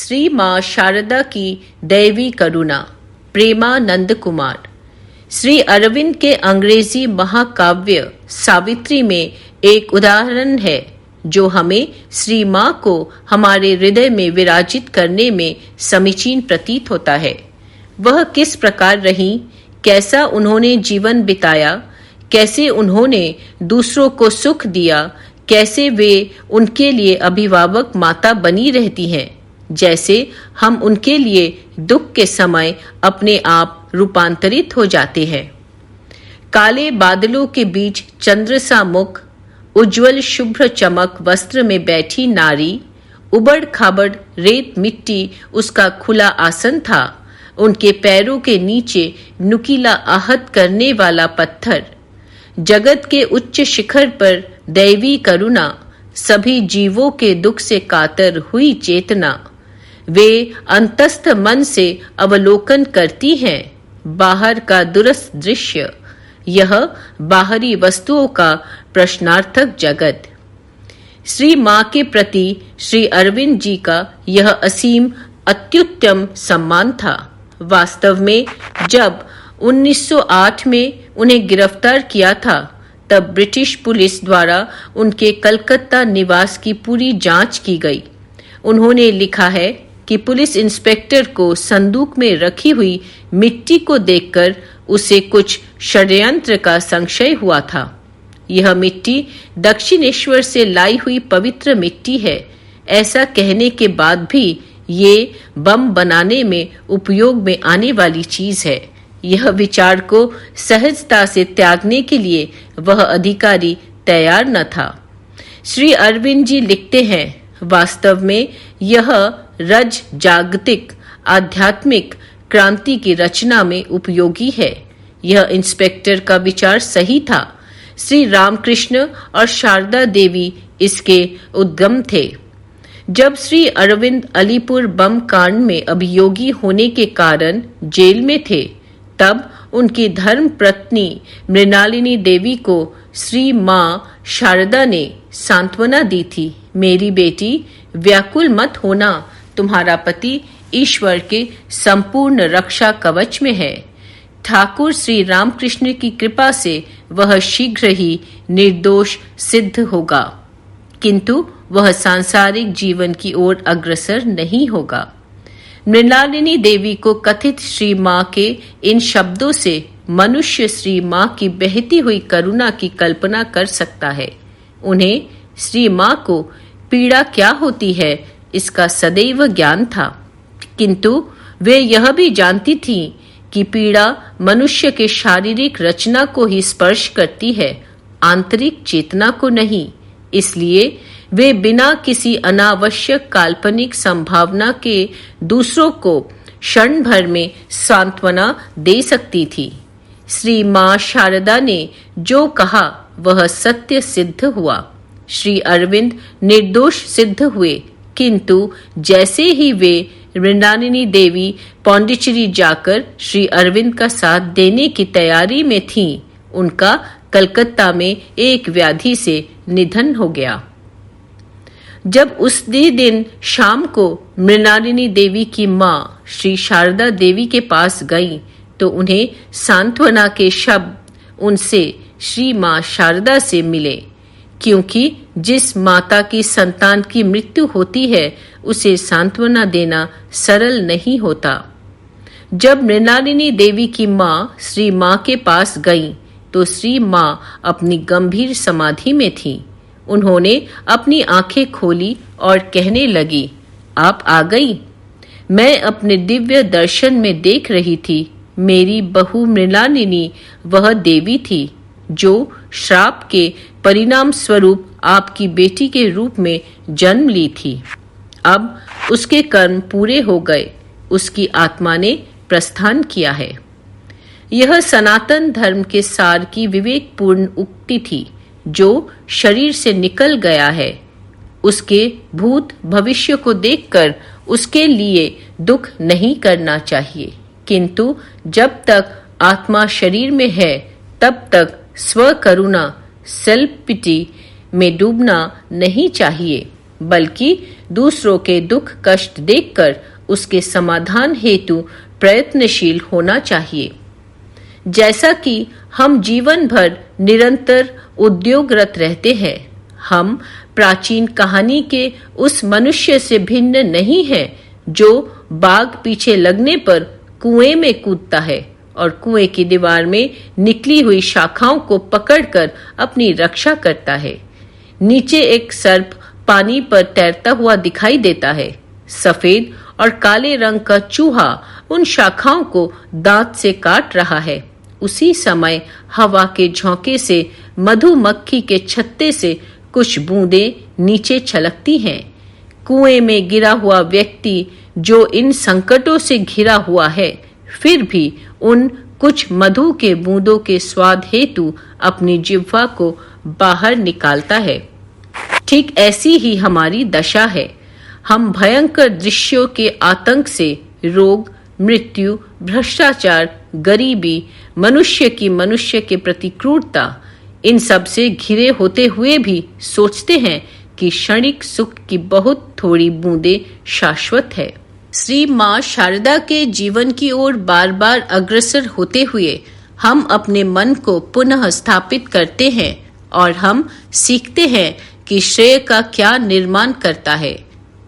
श्री माँ शारदा की दैवी करुणा। प्रेमानंद कुमार। श्री अरविंद के अंग्रेजी महाकाव्य सावित्री में एक उदाहरण है जो हमें श्री माँ को हमारे हृदय में विराजित करने में समीचीन प्रतीत होता है। वह किस प्रकार रहीं, कैसा उन्होंने जीवन बिताया, कैसे उन्होंने दूसरों को सुख दिया, कैसे वे उनके लिए अभिभावक माता बनी रहती हैं, जैसे हम उनके लिए दुख के समय अपने आप रूपांतरित हो जाते हैं। काले बादलों के बीच चंद्र सा मुख, उज्जवल शुभ्र चमक वस्त्र में बैठी नारी, उबड़ खाबड़ रेत मिट्टी उसका खुला आसन था, उनके पैरों के नीचे नुकीला आहत करने वाला पत्थर। जगत के उच्च शिखर पर दैवी करुणा, सभी जीवों के दुख से कातर हुई चेतना। वे अंतस्थ मन से अवलोकन करती हैं बाहर का दूरस्थ दृश्य, यह बाहरी वस्तुओं का प्रश्नार्थक जगत। श्री माँ के प्रति श्री अरविंद जी का यह असीम अत्युत्तम सम्मान था। वास्तव में जब 1908 में उन्हें गिरफ्तार किया था, तब ब्रिटिश पुलिस द्वारा उनके कलकत्ता निवास की पूरी जांच की गई। उन्होंने लिखा है कि पुलिस इंस्पेक्टर को संदूक में रखी हुई मिट्टी को देखकर उसे कुछ षड्यंत्र का संशय हुआ था। यह मिट्टी दक्षिणेश्वर से लाई हुई पवित्र मिट्टी है, ऐसा कहने के बाद भी ये बम बनाने में उपयोग में आने वाली चीज है। यह विचार को सहजता से त्यागने के लिए वह अधिकारी तैयार न था। श्री अरविंद जी लिखते हैं, वास्तव में यह रज जागतिक आध्यात्मिक क्रांति की रचना में उपयोगी है। यह इंस्पेक्टर का विचार सही था। श्री रामकृष्ण और शारदा देवी इसके उद्गम थे। जब श्री अरविंद अलीपुर बम कांड में अभियोगी होने के कारण जेल में थे, तब उनकी धर्म पत्नी मृणालिनी देवी को श्री माँ शारदा ने सांत्वना दी थी, मेरी बेटी व्याकुल मत होना, तुम्हारा पति ईश्वर के संपूर्ण रक्षा कवच में है। ठाकुर श्री रामकृष्ण की कृपा से वह शीघ्र ही निर्दोष सिद्ध होगा, किंतु वह सांसारिक जीवन की ओर अग्रसर नहीं होगा। मृणालिनी देवी को कथित श्री माँ के इन शब्दों से मनुष्य श्री माँ की बहती हुई करुणा की कल्पना कर सकता है। उन्हें श्री माँ को पीड़ा क्या होती है इसका सदैव ज्ञान था, किंतु वे यह भी जानती थीं कि पीड़ा मनुष्य के शारीरिक रचना को ही स्पर्श करती है, आंतरिक चेतना को नहीं। इसलिए वे बिना किसी अनावश्यक काल्पनिक संभावना के दूसरों को क्षण भर में सांत्वना दे सकती थी। श्री माँ शारदा ने जो कहा वह सत्य सिद्ध हुआ। श्री अरविंद निर्दोष सिद्ध हुए, किंतु जैसे ही वे मृणालिनी देवी पौंडीचेरी जाकर श्री अरविंद का साथ देने की तैयारी में थीं, उनका कलकत्ता में एक व्याधि से निधन हो गया। जब उस दिन शाम को मृणालिनी देवी की माँ श्री शारदा देवी के पास गईं, तो उन्हें सांत्वना के शब्द उनसे श्री माँ शारदा से मिले, क्योंकि जिस माता की संतान की मृत्यु होती है उसे सांत्वना देना सरल नहीं होता। जब मृणालिनी देवी की माँ श्री माँ के पास गईं, तो श्री माँ अपनी गंभीर समाधि में थी। उन्होंने अपनी आंखें खोली और कहने लगी, आप आ गई। मैं अपने दिव्य दर्शन में देख रही थी, मेरी बहू मृणालिनी वह देवी थी जो श्राप के परिणाम स्वरूप आपकी बेटी के रूप में जन्म ली थी। अब उसके कर्म पूरे हो गए, उसकी आत्मा ने प्रस्थान किया है। यह सनातन धर्म के सार की विवेकपूर्ण उक्ति थी। जो शरीर से निकल गया है, उसके भूत भविष्य को देखकर उसके लिए दुख नहीं करना चाहिए, किंतु जब तक आत्मा शरीर में है तब तक स्व करुणा सेल्फ पिटी में डूबना नहीं चाहिए, बल्कि दूसरों के दुख कष्ट देखकर उसके समाधान हेतु प्रयत्नशील होना चाहिए। जैसा कि हम जीवन भर निरंतर उद्योगरत रहते हैं, हम प्राचीन कहानी के उस मनुष्य से भिन्न नहीं है जो बाघ पीछे लगने पर कुएं में कूदता है और कुएं की दीवार में निकली हुई शाखाओं को पकड़कर अपनी रक्षा करता है। नीचे एक सर्प पानी पर तैरता हुआ दिखाई देता है। सफेद और काले रंग का चूहा उन शाखाओं को दांत से काट रहा है। उसी समय हवा के झोंके से मधुमक्खी के छत्ते से कुछ बूंदें नीचे छलकती हैं। कुएं में गिरा हुआ व्यक्ति जो इन संकटों से घिरा हुआ है, फिर भी उन कुछ मधु के बूंदों के स्वाद हेतु अपनी जिह्वा को बाहर निकालता है। ठीक ऐसी ही हमारी दशा है। हम भयंकर दृश्यों के आतंक से, रोग, मृत्यु, भ्रष्टाचार, गरीबी, मनुष्य के प्रति क्रूरता, इन सब से घिरे होते हुए भी सोचते हैं कि क्षणिक सुख की बहुत थोड़ी बूंदें शाश्वत है। श्री माँ शारदा के जीवन की ओर बार बार अग्रसर होते हुए हम अपने मन को पुनः स्थापित करते हैं और हम सीखते हैं कि श्रेय का क्या निर्माण करता है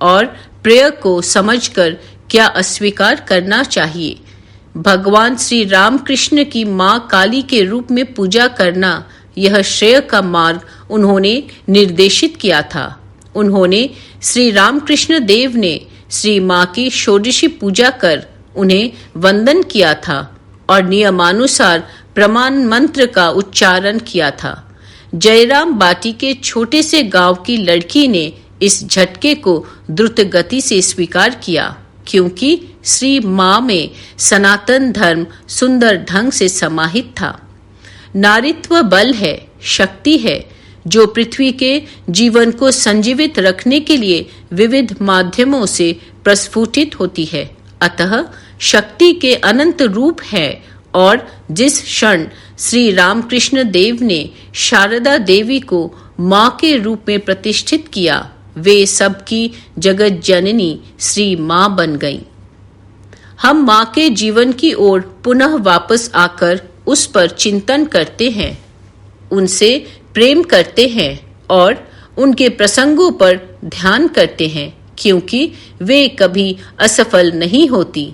और प्रेय को समझकर क्या अस्वीकार करना चाहिए। भगवान श्री रामकृष्ण की माँ काली के रूप में पूजा करना, यह श्रेय का मार्ग उन्होंने निर्देशित किया था। उन्होंने श्री रामकृष्ण देव ने श्री माँ की षोडशी पूजा कर उन्हें वंदन किया था और नियमानुसार प्रमाण मंत्र का उच्चारण किया था। जयराम बाटी के छोटे से गांव की लड़की ने इस झटके को द्रुत गति से स्वीकार किया, क्योंकि श्री माँ में सनातन धर्म सुंदर ढंग से समाहित था। नारीत्व बल है, शक्ति है, जो पृथ्वी के जीवन को संजीवित रखने के लिए विविध माध्यमों से प्रस्फुटित होती है। अतः शक्ति के अनंत रूप है और जिस क्षण श्री रामकृष्ण देव ने शारदा देवी को माँ के रूप में प्रतिष्ठित किया, वे सबकी जगत जननी श्री माँ बन गईं। हम माँ के जीवन की ओर पुनः वापस आकर उस पर चिंतन करते हैं, उनसे प्रेम करते हैं और उनके प्रसंगों पर ध्यान करते हैं, क्योंकि वे कभी असफल नहीं होती।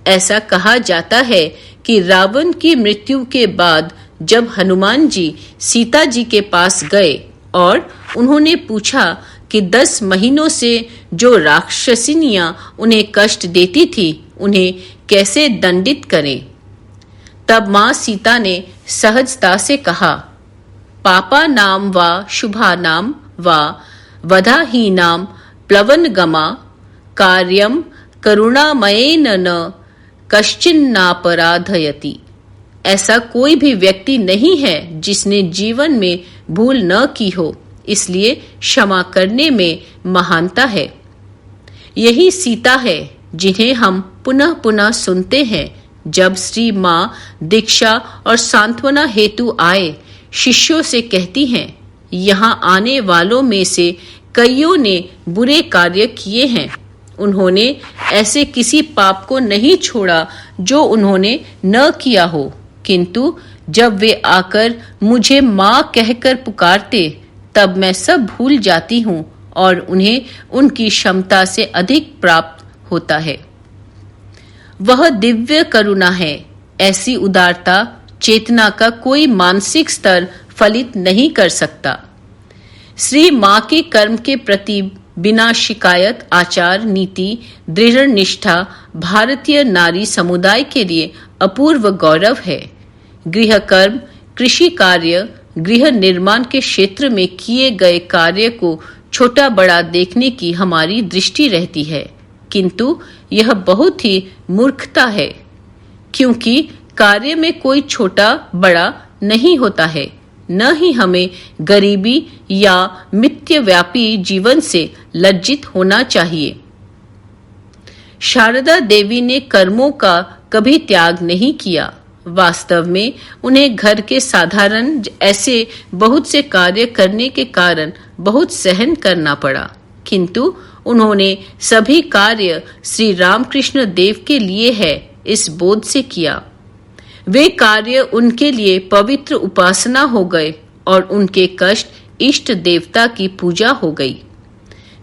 ऐसा कहा जाता है कि रावण की मृत्यु के बाद जब हनुमान जी सीता जी के पास गए और उन्होंने पूछा कि 10 महीनों से जो राक्षसिनियां उन्हें कष्ट देती थी, उन्हें कैसे दंडित करें, तब माँ सीता ने सहजता से कहा, पापा नाम वा शुभा नाम वा वधाहीनाम प्लवनगमा कार्यम करुणामयेन न कश्चिन्नापराधयति। ऐसा कोई भी व्यक्ति नहीं है जिसने जीवन में भूल न की हो, इसलिए क्षमा करने में महानता है। यही सीता है जिन्हें हम पुनः पुनः सुनते हैं। जब श्री माँ दीक्षा और सांत्वना हेतु आए, शिष्यों से कहती हैं, यहाँ आने वालों में से कईयों ने बुरे कार्य किए हैं। उन्होंने ऐसे किसी पाप को नहीं छोड़ा जो उन्होंने न किया हो, किंतु जब वे आकर मुझे माँ कहकर पुकारते, तब मैं सब भूल जाती हूँ और उन्हें उनकी क्षमता से अधिक प्राप्त होता है। वह दिव्य करुणा है। ऐसी उदारता चेतना का कोई मानसिक स्तर फलित नहीं कर सकता। श्री माँ के कर्म के प्रति बिना शिकायत आचार नीति दृढ़ निष्ठा भारतीय नारी समुदाय के लिए अपूर्व गौरव है। गृह कर्म, कृषि कार्य, गृह निर्माण के क्षेत्र में किए गए कार्य को छोटा बड़ा देखने की हमारी दृष्टि रहती है, किंतु यह बहुत ही मूर्खता है, क्योंकि कार्य में कोई छोटा बड़ा नहीं होता है। न ही हमें गरीबी या मिथ्याव्यापी जीवन से लज्जित होना चाहिए। शारदा देवी ने कर्मों का कभी त्याग नहीं किया। वास्तव में उन्हें घर के साधारण ऐसे बहुत से कार्य करने के कारण बहुत सहन करना पड़ा, किंतु उन्होंने सभी कार्य श्री रामकृष्ण देव के लिए है, इस बोध से किया। वे कार्य उनके लिए पवित्र उपासना हो गए और उनके कष्ट इष्ट देवता की पूजा हो गई।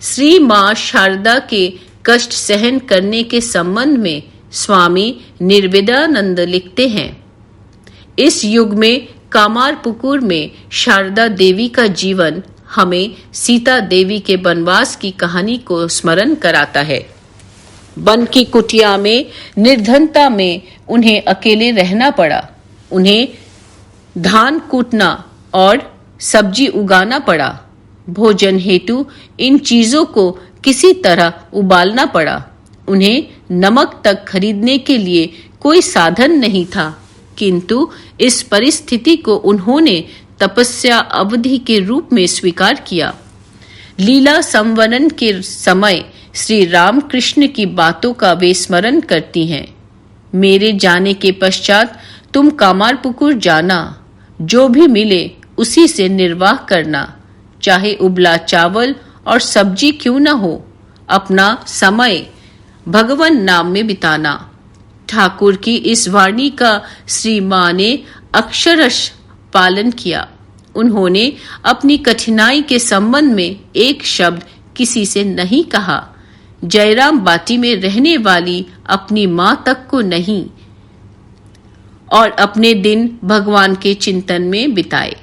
श्री मां शारदा के कष्ट सहन करने के संबंध में स्वामी निर्वेदानंद लिखते हैं, इस युग में कामारपुकुर में शारदा देवी का जीवन हमें सीता देवी के वनवास की कहानी को स्मरण कराता है। वन की कुटिया में निर्धनता में उन्हें अकेले रहना पड़ा। उन्हें धान कूटना और सब्जी उगाना पड़ा। भोजन हेतु इन चीजों को किसी तरह उबालना पड़ा। उन्हें नमक तक खरीदने के लिए कोई साधन नहीं था, किंतु इस परिस्थिति को उन्होंने तपस्या अवधि के रूप में स्वीकार किया। लीला संवरण के समय श्री रामकृष्ण की बातों का वे स्मरण करती हैं। मेरे जाने के पश्चात तुम कामारपुकुर जाना, जो भी मिले उसी से निर्वाह करना, चाहे उबला चावल और सब्जी क्यों न हो। अपना समय भगवान नाम में बिताना। ठाकुर की इस वाणी का श्री मां ने अक्षरश पालन किया। उन्होंने अपनी कठिनाई के संबंध में एक शब्द किसी से नहीं कहा। जयराम बाटी में रहने वाली अपनी मां तक को नहीं, और अपने दिन भगवान के चिंतन में बिताए।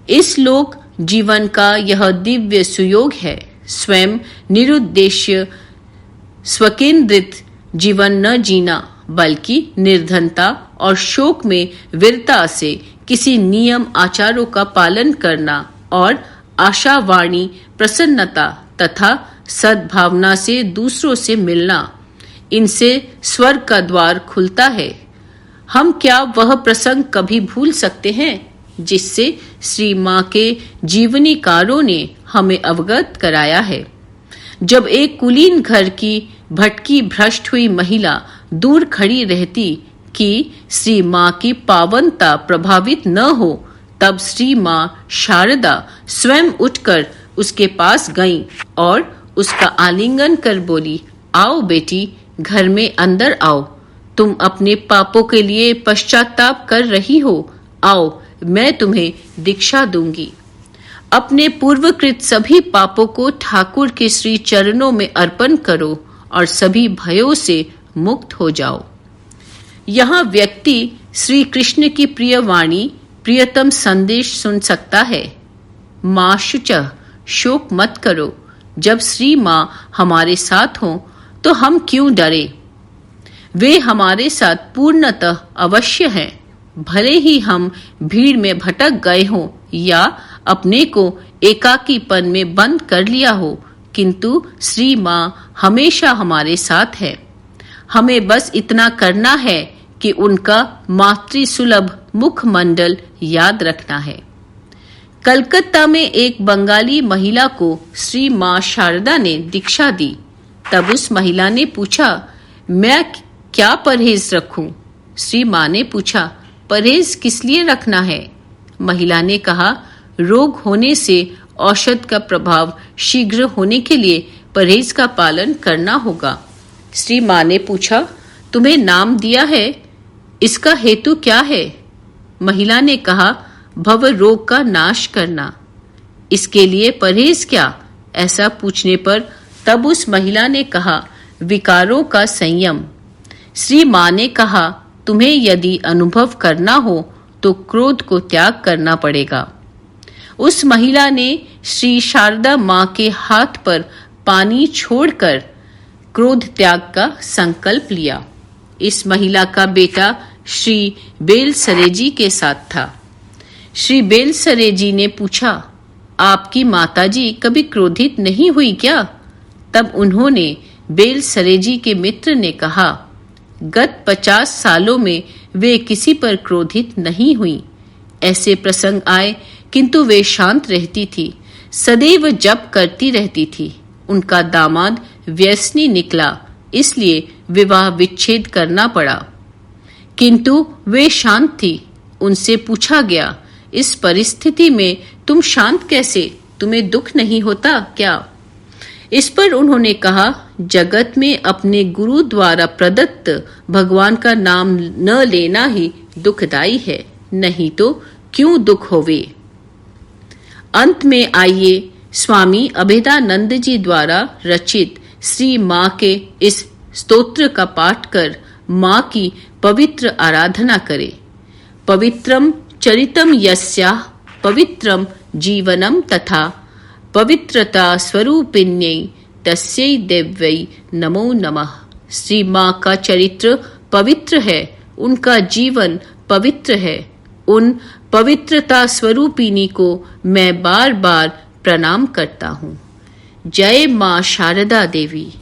इस लोक जीवन का यह दिव्य सुयोग है। स्वयं निरुद्देश्य स्वकेंद्रित जीवन न जीना, बल्कि निर्धनता और शोक में वीरता से किसी नियम आचारों का पालन करना और आशावाणी प्रसन्नता तथा सद्भावना से दूसरों से मिलना, इनसे स्वर्ग का द्वार खुलता है। हम क्या वह प्रसंग कभी भूल सकते हैं जिससे श्री मां के जीवनीकारों ने हमें अवगत कराया है। जब एक कुलीन घर की भटकी भ्रष्ट हुई महिला दूर खड़ी रहती कि श्री मां की पावनता प्रभावित न हो, तब श्री मां शारदा स्वयं उठकर उसके पास गईं और उसका आलिंगन कर बोली, आओ बेटी, घर में अंदर आओ। तुम अपने पापों के लिए पश्चाताप कर रही हो। आओ, मैं तुम्हें दीक्षा दूंगी। अपने पूर्वकृत सभी पापों को ठाकुर के श्री चरणों में अर्पण करो और सभी भयों से मुक्त हो जाओ। यहाँ व्यक्ति श्री कृष्ण की प्रिय वाणी, प्रियतम संदेश सुन सकता है। मां शुचः, शोक मत करो। जब श्री मां हमारे साथ हों तो हम क्यों डरे। वे हमारे साथ पूर्णतः अवश्य हैं। भले ही हम भीड़ में भटक गए हों या अपने को एकाकीपन में बंद कर लिया हो, किंतु श्री मां हमेशा हमारे साथ है। हमें बस इतना करना है कि उनका मातृसुलभ मुखमंडल याद रखना है। कलकत्ता में एक बंगाली महिला को श्री मां शारदा ने दीक्षा दी। तब उस महिला ने पूछा, मैं क्या परहेज रखूं? श्री मां ने पूछा, परहेज किस लिए रखना है? महिला ने कहा, रोग होने से औषध का प्रभाव शीघ्र होने के लिए परहेज का पालन करना होगा। श्री मां ने पूछा, तुम्हें नाम दिया है, इसका हेतु क्या है? महिला ने कहा, भव रोग का नाश करना। इसके लिए परहेज क्या? ऐसा पूछने पर तब उस महिला ने कहा, विकारों का संयम। श्री मां ने कहा, तुम्हें यदि अनुभव करना हो तो क्रोध को त्याग करना पड़ेगा। उस महिला ने श्री शारदा मां के हाथ पर पानी छोड़कर क्रोध त्याग का संकल्प लिया। इस महिला का बेटा श्री बेलसरेजी के साथ था। श्री बेलसरेजी ने पूछा, आपकी माताजी कभी क्रोधित नहीं हुई क्या? तब उन्होंने बेलसरेजी के मित्र ने कहा, गत 50 सालों में वे किसी पर क्रोधित नहीं हुई। ऐसे प्रसंग आए किंतु वे शांत रहती थी, सदैव जप करती रहती थी। उनका दामाद व्यसनी निकला, इसलिए विवाह विच्छेद करना पड़ा, किंतु वे शांत थी। उनसे पूछा गया, इस परिस्थिति में तुम शांत कैसे? तुम्हें दुख नहीं होता क्या? इस पर उन्होंने कहा, जगत में अपने गुरु द्वारा प्रदत्त भगवान का नाम न लेना ही दुखदाई है, नहीं तो क्यों दुख होवे। अंत में आइए स्वामी अभेदानंद जी द्वारा रचित श्री माँ के इस स्तोत्र का पाठ कर माँ की पवित्र आराधना करें। पवित्रम चरितम यस्याः पवित्रम जीवनम तथा पवित्रता स्वरूपिण्यै तस्यै देव्यै नमो नमः। श्री माँ का चरित्र पवित्र है, उनका जीवन पवित्र है। उन पवित्रता स्वरूपिणी को मैं बार बार प्रणाम करता हूँ। जय माँ शारदा देवी।